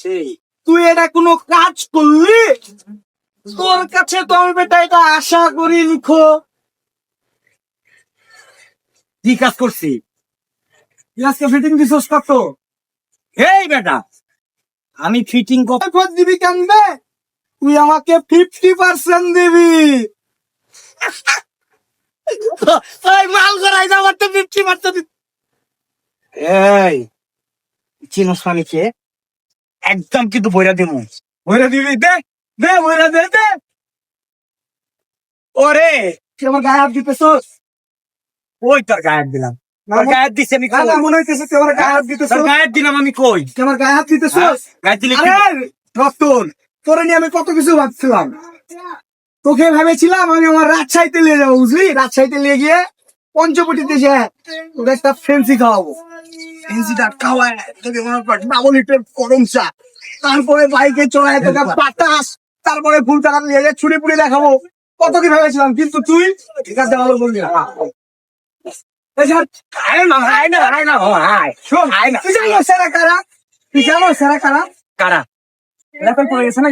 সেই তুই এটা কোনো কাজ করলি? তোর কাছে তো আমি বেটা এটা আশা করি লিখো। কি কাজ করছি? আজকে ফিটিং দিছস কত? এই বেটা, আমি ফিটিং কত দিবি কানবে? তুই আমাকে 50% দিবি। মাল করাই না, আমার তো 50% এই চিনস পানিকে একদম কিন্তু বইরা দিমু। ভরে দিবি? দে দে ভরে দে দে। ওরে তুই আমার গায়ে হাত দিতেছস? ওই তোর গায়েব দিলাম, তোর গায়েব দিছে আমি না কই? না, মনে হইতেছে তুই আমার গায়ে হাত তোর দিতেছস। গায়েব দিলাম আমি কই? তুই আমার গায়ে হাত দিতেছস। গায়েব দিলে কি? আরে রতন, তোরে নিয়ে আমি কত কিছু ভাবছিলাম। তোকে ভেবেছিলাম আমি আমার রাজশাহীতে নিয়ে যাবো, বুঝলি? রাজশাহীতে নিয়ে গিয়ে পঞ্চবটিতে যে তোকে একটা ফেন্সি খাওয়াবো। ফেন্সিটা খাওয়ায় তোকে ডাবল লিটার গরম চা, তারপরে বাইকে চড়ায় তোকে বাতাস, তারপরে ফুল টাকা নিয়ে যায় ছুড়ে পুড়ে দেখাবো। কত কি ভেবেছিলাম, কিন্তু তুই ঠিক আছে ভালো বললি না। এই ছাড়, আয় না আয় না আয় না আয় শোন, আয় না। তুই জানো সেরা কারা? তুই জানো সেরা কারা? কারা? রেকর্ড পড়ে গেছে না?